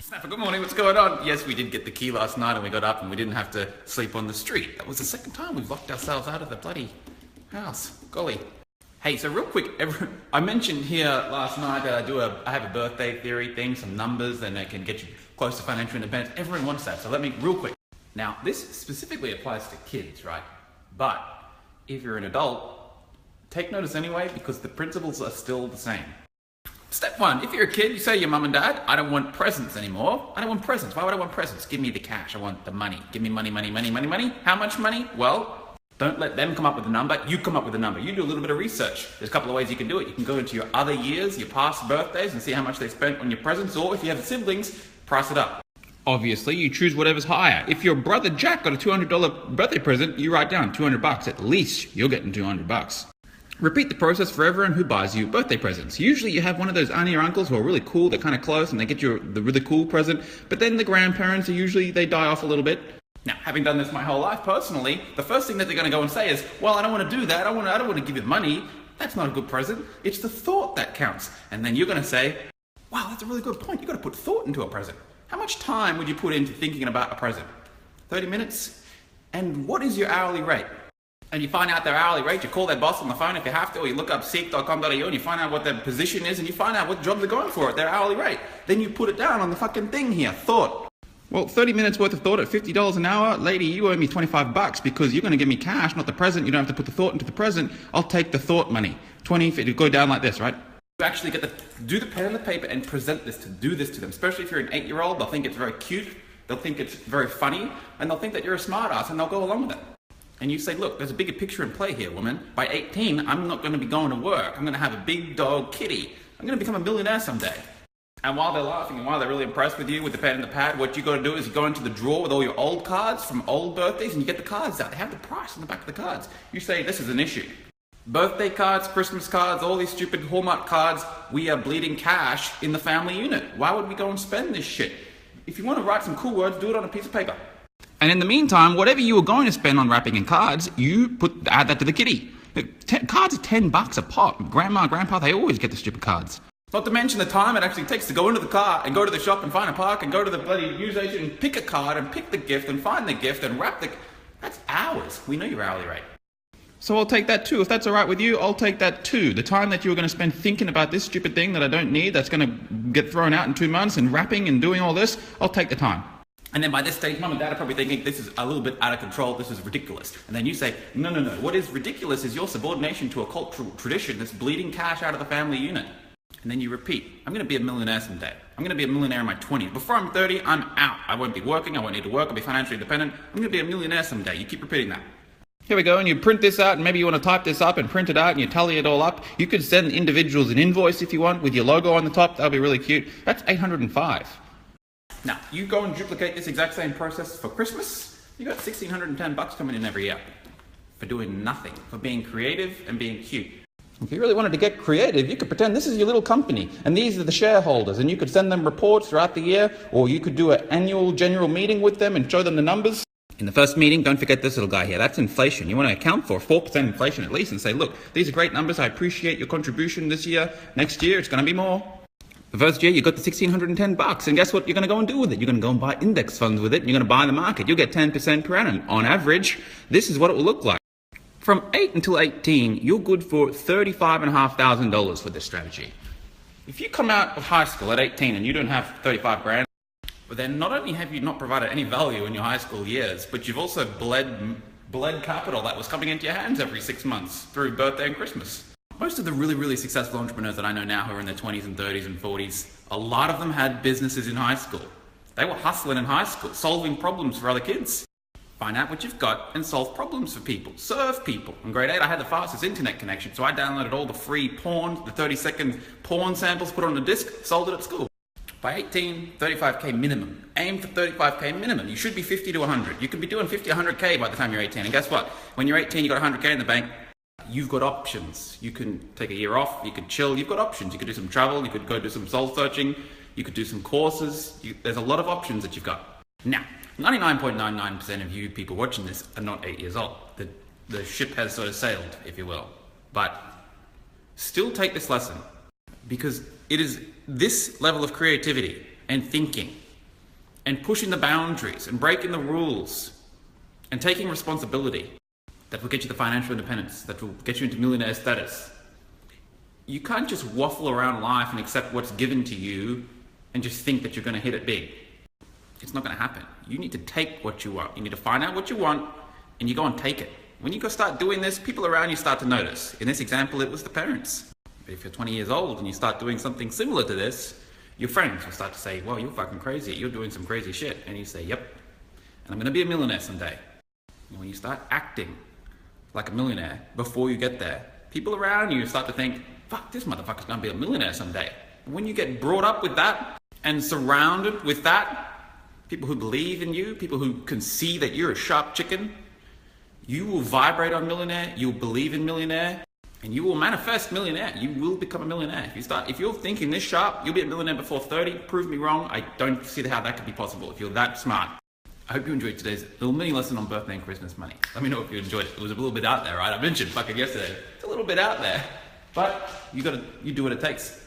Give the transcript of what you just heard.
Snapper, good morning, what's going on? Yes, we did get the key last night and we got up and we didn't have to sleep on the street. That was the second time we've locked ourselves out of the bloody house. Golly. Hey, so real quick, I mentioned here last night that I have a birthday theory thing, some numbers, and it can get you close to financial independence. Everyone wants that, so let me, real quick. Now, this specifically applies to kids, right? But if you're an adult, take notice anyway because the principles are still the same. Step one, if you're a kid, you say to your mum and dad, I don't want presents anymore. I don't want presents. Why would I want presents? Give me the cash. I want the money. Give me money, money, money, money, money. How much money? Well, don't let them come up with a number. You come up with a number. You do a little bit of research. There's a couple of ways you can do it. You can go into your other years, your past birthdays, and see how much they spent on your presents. Or if you have siblings, price it up. Obviously, you choose whatever's higher. If your brother Jack got a $200 birthday present, you write down $200. At least you're getting $200. Repeat the process for everyone who buys you birthday presents. Usually you have one of those auntie or uncles who are really cool, they're kind of close, and they get you the really cool present, but then the grandparents are usually, they die off a little bit. Now, having done this my whole life personally, the first thing that they're going to go and say is, well, I don't want to do that, I don't want to give you money. That's not a good present. It's the thought that counts. And then you're going to say, wow, that's a really good point. You've got to put thought into a present. How much time would you put into thinking about a present? 30 minutes? And what is your hourly rate? And you find out their hourly rate, you call their boss on the phone if you have to, or you look up seek.com.au and you find out what their position is and you find out what jobs they're going for at their hourly rate. Then you put it down on the fucking thing here, thought. Well, 30 minutes worth of thought at $50 an hour, lady, you owe me $25 because you're going to give me cash, not the present. You don't have to put the thought into the present. I'll take the thought money. 20, if it go down like this, right? You actually get to do the pen and the paper and present this, to do this to them. Especially if you're an 8-year-old, they'll think it's very cute, they'll think it's very funny, and they'll think that you're a smart ass and they'll go along with it. And you say, look, there's a bigger picture in play here, woman. By 18, I'm not going to be going to work. I'm going to have a big dog kitty. I'm going to become a millionaire someday. And while they're laughing and while they're really impressed with you with the pen and the pad, what you got to do is you go into the drawer with all your old cards from old birthdays and you get the cards out. They have the price on the back of the cards. You say, this is an issue. Birthday cards, Christmas cards, all these stupid Hallmark cards, we are bleeding cash in the family unit. Why would we go and spend this shit? If you want to write some cool words, do it on a piece of paper. And in the meantime, whatever you were going to spend on wrapping and cards, you add that to the kitty. Cards are $10 a pop. Grandma, grandpa, they always get the stupid cards. Not to mention the time it actually takes to go into the car and go to the shop and find a park and go to the bloody news agent and pick a card and pick the gift and find the gift and wrap the... That's hours. We know your hourly rate. So I'll take that too. If that's all right with you, I'll take that too. The time that you're going to spend thinking about this stupid thing that I don't need, that's going to get thrown out in 2 months and wrapping and doing all this, I'll take the time. And then by this stage, mum and dad are probably thinking, this is a little bit out of control, this is ridiculous. And then you say, no, no, no, what is ridiculous is your subordination to a cultural tradition that's bleeding cash out of the family unit. And then you repeat, I'm going to be a millionaire someday. I'm going to be a millionaire in my 20s. Before I'm 30, I'm out. I won't be working, I won't need to work, I'll be financially independent. I'm going to be a millionaire someday. You keep repeating that. Here we go, and you print this out, and maybe you want to type this up and print it out, and you tally it all up. You could send individuals an invoice if you want, with your logo on the top. That'll be really cute. That's $805. Now, you go and duplicate this exact same process for Christmas, you got $1,610 coming in every year for doing nothing, for being creative and being cute. If you really wanted to get creative, you could pretend this is your little company, and these are the shareholders, and you could send them reports throughout the year, or you could do an annual general meeting with them and show them the numbers. In the first meeting, don't forget this little guy here. That's inflation. You want to account for 4% inflation at least and say, look, these are great numbers. I appreciate your contribution this year. Next year, it's going to be more. The first year, you got the $1,610, and guess what you're going to go and do with it? You're going to go and buy index funds with it, and you're going to buy the market. You'll get 10% per annum. On average, this is what it will look like. From 8 until 18, you're good for $35,500 for this strategy. If you come out of high school at 18 and you don't have 35 grand, well, then not only have you not provided any value in your high school years, but you've also bled capital that was coming into your hands every 6 months through birthday and Christmas. Most of the really, really successful entrepreneurs that I know now who are in their 20s and 30s and 40s, a lot of them had businesses in high school. They were hustling in high school, solving problems for other kids. Find out what you've got and solve problems for people. Serve people. In grade 8, I had the fastest internet connection, so I downloaded all the free porn, the 30-second porn samples, put it on a disc, sold it at school. By 18, 35K minimum. Aim for 35K minimum. You should be 50 to 100. You could be doing 50, 100K by the time you're 18. And guess what? When you're 18, you got 100K in the bank. You've got options. You can take a year off, you could chill, you've got options. You could do some travel, you could go do some soul searching, you could do some courses. There's a lot of options that you've got. Now, 99.99% of you people watching this are not 8 years old. The ship has sort of sailed, if you will. But still take this lesson because it is this level of creativity and thinking and pushing the boundaries and breaking the rules and taking responsibility that will get you the financial independence, that will get you into millionaire status. You can't just waffle around life and accept what's given to you and just think that you're going to hit it big. It's not going to happen. You need to take what you want. You need to find out what you want and you go and take it. When you go start doing this, people around you start to notice. In this example, it was the parents. But if you're 20 years old and you start doing something similar to this, your friends will start to say, well, you're fucking crazy. You're doing some crazy shit. And you say, yep. And I'm going to be a millionaire someday. And when you start acting like a millionaire before you get there, people around you start to think, fuck, this motherfucker's going to be a millionaire someday. When you get brought up with that and surrounded with that, people who believe in you, people who can see that you're a sharp chicken, you will vibrate on millionaire, you'll believe in millionaire, and you will manifest millionaire. You will become a millionaire. If you're thinking this sharp, you'll be a millionaire before 30. Prove me wrong. I don't see how that could be possible if you're that smart. I hope you enjoyed today's little mini lesson on birthday and Christmas money. Let me know if you enjoyed it. It was a little bit out there, right? I mentioned fucking yesterday. It's a little bit out there, but you do what it takes.